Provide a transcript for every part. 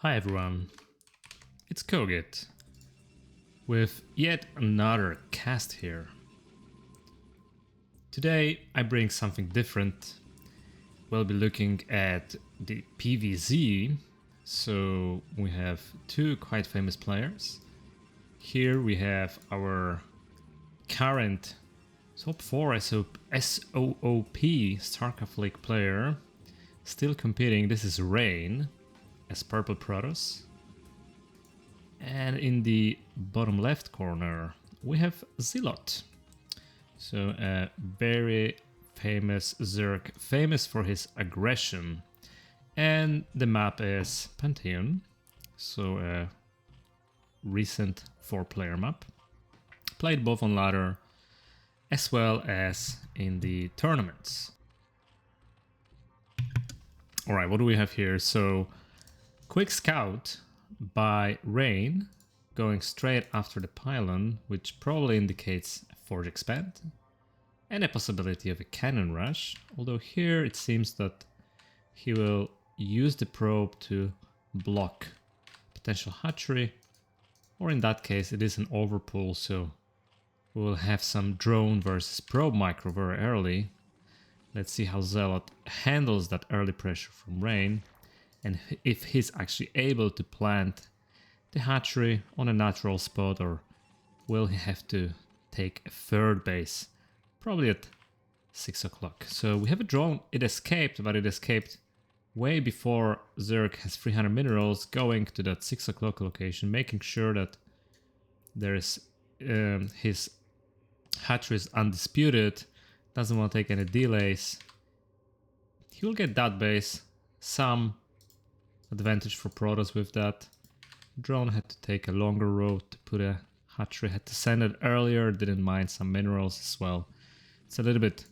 Hi everyone, it's Koget with yet another cast here. Today I bring something different. We'll be looking at the PvZ. So we have two quite famous players. Here we have our current top 4 SOOP StarCraft League player still competing. This is Rain as Purple Protoss. And in the bottom left corner we have Zelot. So a very famous Zerg, famous for his aggression. And the map is Pantheon, so a recent 4-player map. Played both on ladder as well as in the tournaments. Alright, what do we have here? So quick scout by Rain, going straight after the pylon, which probably indicates a Forge Expand and a possibility of a cannon rush, although here it seems that he will use the probe to block potential hatchery, or in that case it is an overpull, so we will have some drone versus probe micro very early. Let's see how Zelot handles that early pressure from Rain, and if he's actually able to plant the hatchery on a natural spot, or will he have to take a third base, probably at 6 o'clock. So we have a drone. It escaped, but it escaped way before Zerg has 300 minerals, going to that 6 o'clock location, making sure that there is his hatchery is undisputed, doesn't want to take any delays. He will get that base, some advantage for Protoss with that. Drone had to take a longer road to put a hatchery, had to send it earlier, didn't mind some minerals as well. It's a little bit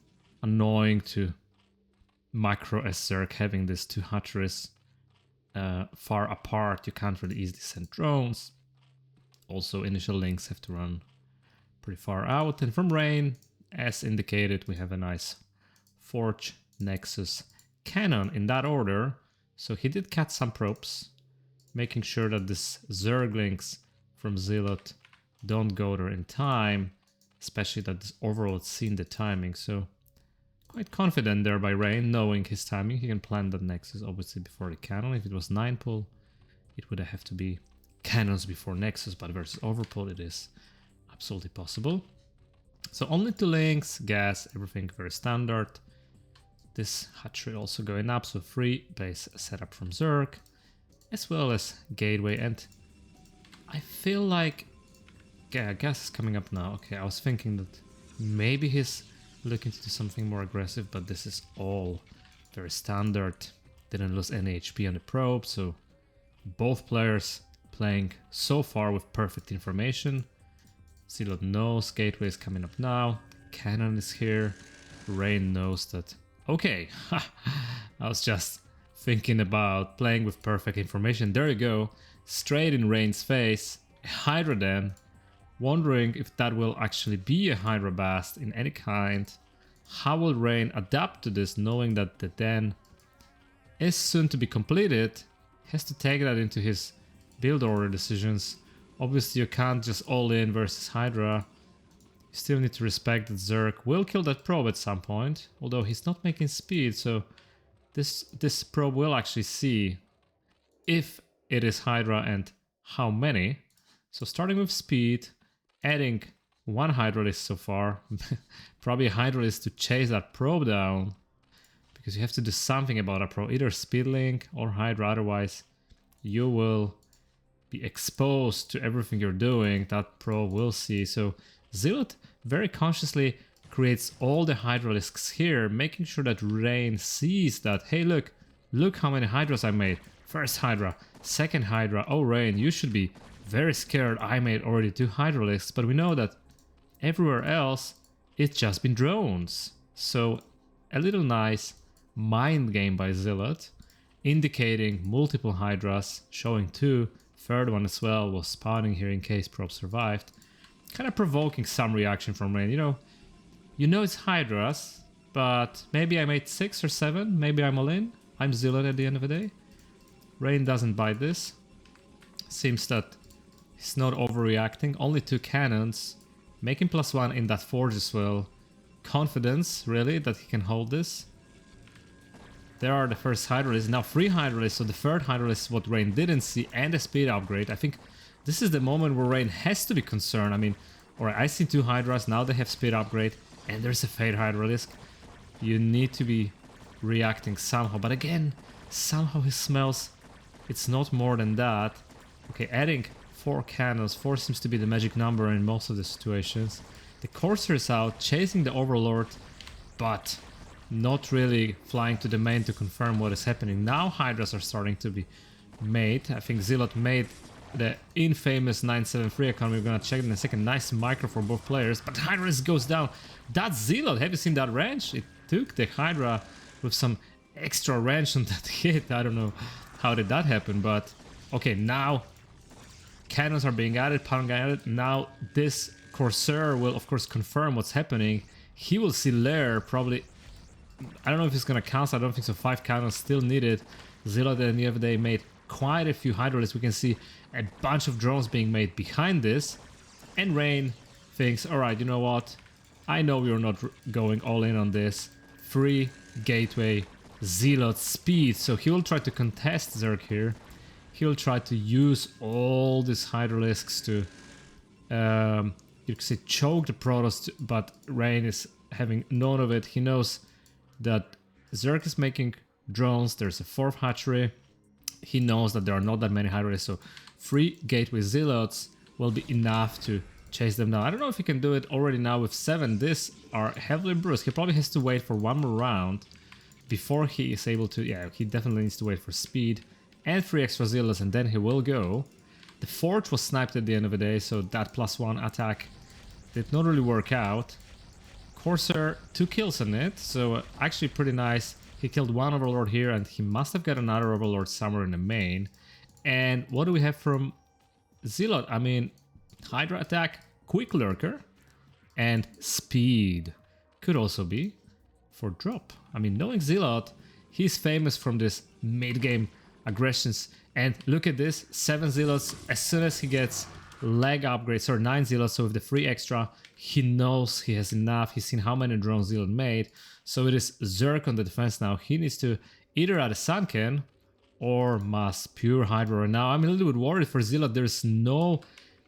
annoying to macro as Zerg having these two hatcheries far apart. You can't really easily send drones. Also initial links have to run pretty far out. And from Rain, as indicated, we have a nice Forge, Nexus, Cannon in that order. So he did cut some probes, making sure that this Zerglings from Zelot don't go there in time, especially that this overall seen the timing. So quite confident there by Rain, knowing his timing. He can plant that Nexus obviously before the cannon. If it was 9 pull, it would have to be cannons before Nexus, but versus overpull it is absolutely possible. So only 2 links, gas, everything very standard. This hatchery also going up, so 3 base setup from Zerg, as well as gateway. And I feel like, yeah, gas is coming up now. Okay, I was thinking that maybe he's looking to do something more aggressive, but this is all very standard. Didn't lose any HP on the probe, so both players playing so far with perfect information. Zelot knows gateway is coming up now, cannon is here. Rain knows that, okay, I was just thinking about playing with perfect information. There you go, straight in Rain's face, a Hydra Den. Wondering if that will actually be a Hydra Bast in any kind. How will Rain adapt to this, knowing that the Den is soon to be completed? Has to take that into his build order decisions. Obviously you can't just all in versus Hydra. You still need to respect that Zerg will kill that probe at some point, although he's not making speed, so this probe will actually see if it is Hydra and how many. So starting with speed, adding 1 Hydralist so far, probably a Hydralist to chase that probe down, because you have to do something about a probe, either speed link or Hydra, otherwise you will be exposed to everything you're doing. That probe will see. So Zelot very consciously creates all the Hydralisks here, making sure that Rain sees that, hey look how many Hydras I made. First Hydra, second Hydra. Oh Rain, you should be very scared, I made already 2 Hydralisks, but we know that everywhere else it's just been drones. So a little nice mind game by Zelot, indicating multiple Hydras, showing 2, third one as well was spawning here in case probe survived. Kind of provoking some reaction from Rain. You know it's Hydras, but maybe I made 6 or 7, maybe I'm all in. I'm Zelot at the end of the day. Rain doesn't bite this. Seems that he's not overreacting. Only 2 cannons. Making +1 in that forge as well. Confidence, really, that he can hold this. There are the first Hydralisks. Now 3 Hydralisks, so the third Hydralisk is what Rain didn't see, and a speed upgrade. I think this is the moment where Rain has to be concerned. I mean, alright, I see 2 Hydras, now they have speed upgrade, and there's a Fade Hydralisk. You need to be reacting somehow, but again, somehow he smells it's not more than that. Okay, adding 4 cannons, 4 seems to be the magic number in most of the situations. The Corsair is out, chasing the Overlord, but not really flying to the main to confirm what is happening. Now Hydras are starting to be made. I think Zelot made the infamous 973 economy. We're gonna check it in a second. Nice micro for both players, but Hydras goes down. That's Zelot. Have you seen that range? It took the Hydra with some extra range on that hit. I don't know how did that happen, but okay, now cannons are being added, pound added. Now this Corsair will of course confirm what's happening. He will see Lair probably. I don't know if he's gonna cancel. I don't think so. 5 cannons still needed. Zelot at the end of the day made quite a few Hydralisks. We can see a bunch of drones being made behind this, and Rain thinks, all right, you know what? I know you're not going all in on this. 3 gateway Zelot speed, so he will try to contest Zerg here. He will try to use all these Hydralisks to, you could say, choke the Protoss, but Rain is having none of it. He knows that Zerg is making drones. There's a 4th hatchery. He knows that there are not that many Hydralisks, so 3 gateway Zealots will be enough to chase them down. I don't know if he can do it already now with 7. These are heavily bruised. He probably has to wait for 1 more round before he is able to... Yeah, he definitely needs to wait for speed and 3 extra Zealots, and then he will go. The Forge was sniped at the end of the day, so that +1 attack did not really work out. Corsair, 2 kills on it, so actually pretty nice. He killed 1 Overlord here, and he must have got another Overlord somewhere in the main. And what do we have from Zelot? I mean, Hydra attack, Quick Lurker, and Speed. Could also be for drop. I mean, knowing Zelot, he's famous from this mid-game aggressions. And look at this, 7 Zealots. As soon as he gets leg upgrades, or 9 Zealots, so with the 3 extra, he knows he has enough. He's seen how many drones Zelot made. So it is Zerg on the defense now. He needs to either add a Sunken or mass pure Hydra right now. I'm a little bit worried for Zelot. There's no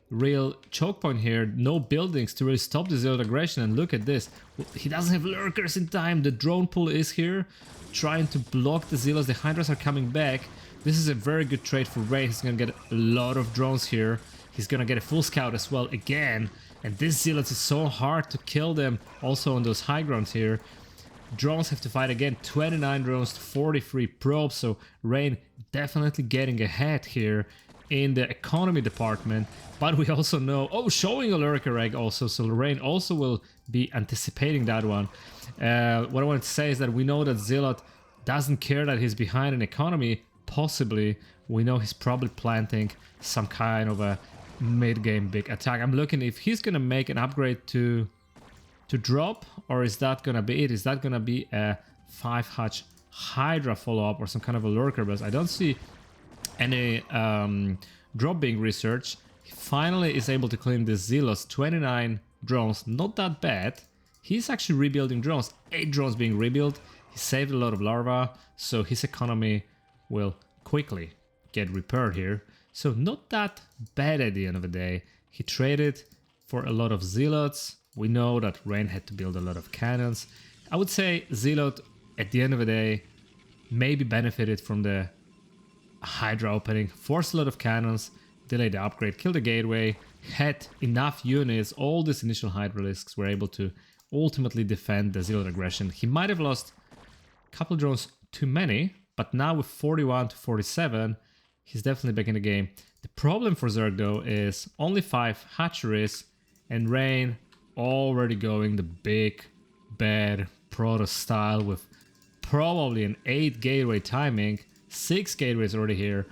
real choke point here, no buildings to really stop the Zelot aggression. And look at this, he doesn't have lurkers in time. The drone pool is here trying to block the Zealots. The Hydras are coming back. This is a very good trade for Rain. He's gonna get a lot of drones here. He's gonna get a full scout as well again. And this Zealots is so hard to kill them also on those high grounds here. Drones have to fight again, 29 drones to 43 probes, so Rain definitely getting ahead here in the economy department. But we also know, oh, showing a lurker egg also, so Rain also will be anticipating that one. What I wanted to say is that we know that Zelot doesn't care that he's behind in economy, possibly. We know he's probably planting some kind of a mid-game big attack. I'm looking if he's gonna make an upgrade to drop, or is that gonna be it? Is that gonna be a 5 hatch Hydra follow-up or some kind of a lurker? But I don't see any drop being researched. He finally is able to claim the Zealots, 29 drones, not that bad. He's actually rebuilding drones, 8 drones being rebuilt. He saved a lot of larva, so his economy will quickly get repaired here. So not that bad at the end of the day. He traded for a lot of Zealots. We know that Rain had to build a lot of cannons. I would say Zelot, at the end of the day, maybe benefited from the Hydra opening, forced a lot of cannons, delayed the upgrade, killed the gateway, had enough units. All these initial Hydralisks were able to ultimately defend the Zelot aggression. He might have lost a couple drones too many, but now with 41 to 47, he's definitely back in the game. The problem for Zerg though is only 5 hatcheries, and Rain already going the big bad Protoss style with probably an 8 gateway timing, 6 gateways already here.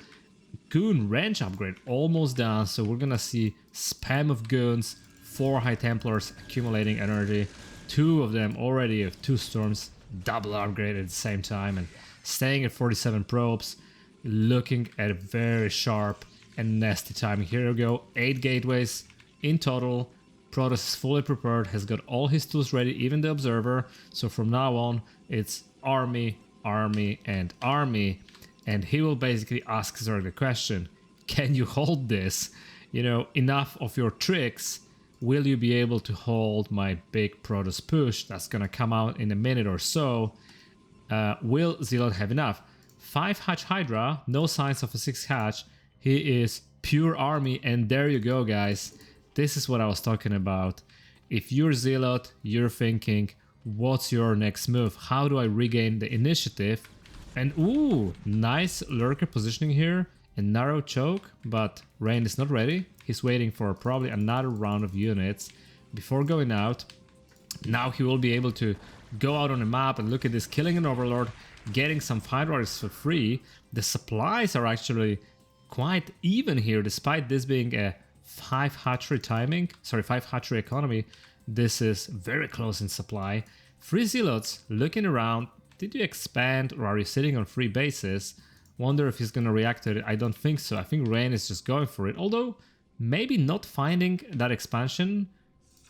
Goon range upgrade almost done, so we're gonna see spam of goons, 4 High Templars accumulating energy, 2 of them already have 2 storms, double upgrade at the same time, and staying at 47 probes, looking at a very sharp and nasty timing. Here we go, 8 gateways in total. Protoss is fully prepared, has got all his tools ready, even the observer. So from now on, it's army, army, and army. And he will basically ask Zerg the question, can you hold this? You know, enough of your tricks. Will you be able to hold my big Protoss push that's gonna come out in a minute or so? Will Zelot have enough? 5 hatch Hydra, no signs of a 6 hatch. He is pure army, and there you go, guys. This is what I was talking about. If you're Zelot, you're thinking, what's your next move? How do I regain the initiative? And ooh, nice lurker positioning here. A narrow choke, but Rain is not ready. He's waiting for probably another round of units before going out. Now he will be able to go out on the map and look at this, killing an Overlord, getting some fireworks for free. The supplies are actually quite even here, despite this being a 5 hatchery timing, sorry, 5 hatchery economy. This is very close in supply. 3 Zealots looking around. Did you expand or are you sitting on 3 bases? Wonder if he's gonna react to it. I don't think so. I think Rain is just going for it. Although, maybe not finding that expansion,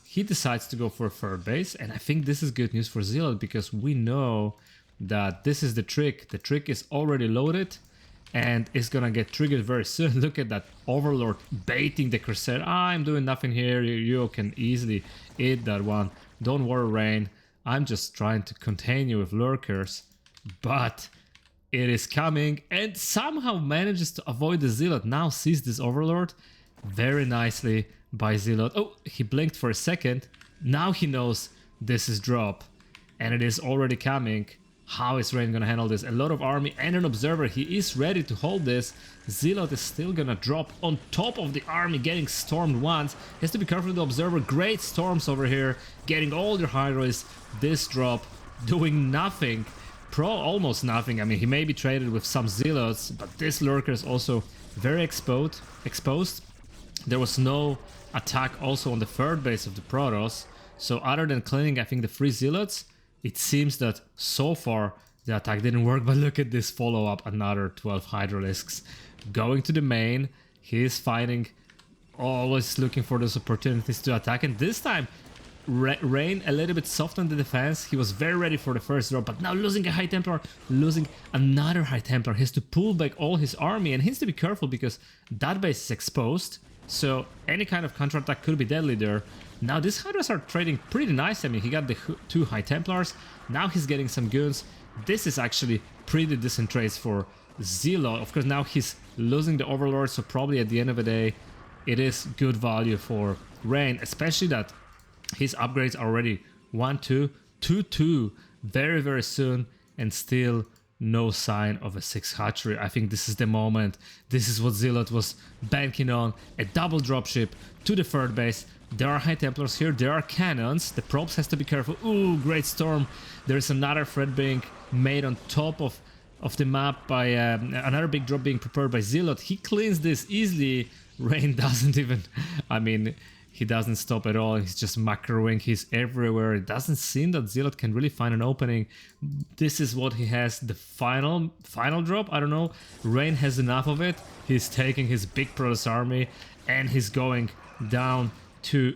he decides to go for a 3rd base. And I think this is good news for Zelot because we know that this is the trick. The trick is already loaded and it's gonna get triggered very soon. Look at that Overlord baiting the Crusader. I'm doing nothing here. You can easily eat that one. Don't worry, Rain. I'm just trying to contain you with lurkers. But it is coming and somehow manages to avoid the Zealot. Now sees this Overlord very nicely by Zealot. Oh, he blinked for a second. Now he knows this is drop and it is already coming. How is Rain gonna handle this? A lot of army and an observer. He is ready to hold this. Zealot is still gonna drop on top of the army, getting stormed once. He has to be careful with the observer. Great storms over here, getting all their Hydras. This drop doing nothing. Almost nothing. I mean, he may be traded with some Zealots, but this lurker is also very exposed. There was no attack also on the 3rd base of the Protoss. So other than cleaning, I think, the 3 Zealots, it seems that so far the attack didn't work. But look at this follow-up, another 12 Hydralisks. Going to the main, he is fighting, always looking for those opportunities to attack. And this time, Rain a little bit soft on the defense. He was very ready for the 1st drop, but now losing a High Templar, losing another High Templar. He has to pull back all his army and he has to be careful because that base is exposed. So any kind of counterattack could be deadly there. Now these Hydras are trading pretty nice. I mean, he got the 2 High Templars. Now he's getting some goons. This is actually pretty decent trades for Zelot. Of course, now he's losing the Overlord, so probably at the end of the day, it is good value for Rain, especially that his upgrades are already 1-2, 2-2 very, very soon, and still no sign of a 6 hatchery. I think this is the moment. This is what Zelot was banking on. A double dropship to the 3rd base. There are High Templars here. There are cannons. The probes has to be careful. Ooh, great storm. There's another threat being made on top of the map by another big drop being prepared by Zelot. He cleans this easily. Rain doesn't even... I mean... He doesn't stop at all. He's just macroing. He's everywhere. It doesn't seem that Zelot can really find an opening. This is what he has. The final drop. I don't know. Rain has enough of it. He's taking his big Protoss army and he's going down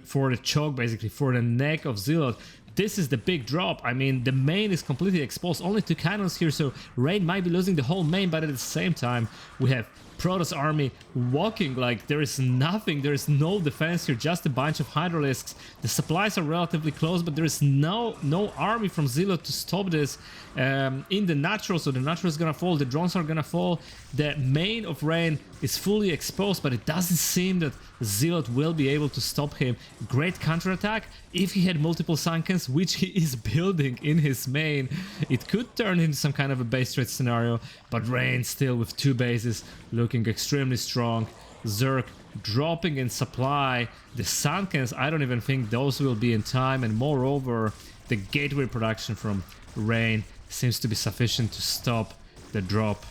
for the choke, basically for the neck of Zelot. This is the big drop. I mean, the main is completely exposed. Only 2 cannons here, so Rain might be losing the whole main, but at the same time, we have Protoss army walking like there is nothing. There is no defense here, just a bunch of Hydralisks. The supplies are relatively close, but there is no army from Zelot to stop this in the natural. So the natural is gonna fall, the drones are gonna fall. The main of Rain is fully exposed, but it doesn't seem that Zelot will be able to stop him. Great counterattack. If he had multiple Sunkens, which he is building in his main, it could turn into some kind of a base trade scenario, but Rain still with 2 bases looking extremely strong. Zerg dropping in supply. The Sunkens, I don't even think those will be in time, and moreover, the gateway production from Rain seems to be sufficient to stop the drop.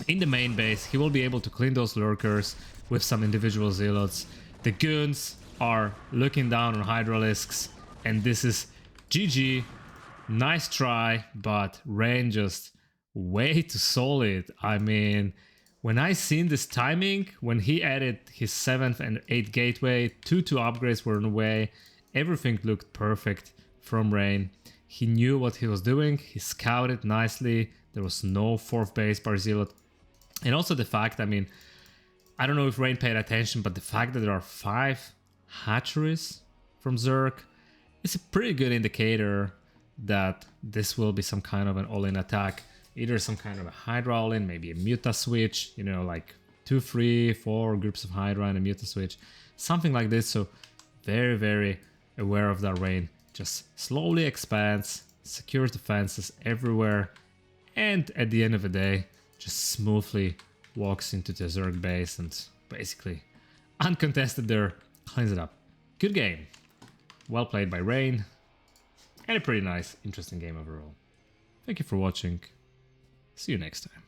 In the main base, he will be able to clean those lurkers with some individual Zealots. The goons are looking down on Hydralisks, and this is GG. Nice try, but Rain just way too solid. I mean, When I seen this timing, when he added his 7th and 8th gateway, 2 upgrades were on the way, everything looked perfect from Rain. He knew what he was doing, he scouted nicely, there was no 4th base by Zelot. And also the fact, I mean, I don't know if Rain paid attention, but the fact that there are 5 hatcheries from Zerg is a pretty good indicator that this will be some kind of an all-in attack. Either some kind of a Hydra all-in, maybe a Muta switch, you know, like 2, 3, 4 groups of Hydra and a Muta switch. Something like this, so very, very aware of that Rain. Just slowly expands, secures defenses everywhere, and at the end of the day, just smoothly walks into the Zerg base and basically uncontested there, cleans it up. Good game. Well played by Rain, and a pretty nice, interesting game overall. Thank you for watching. See you next time.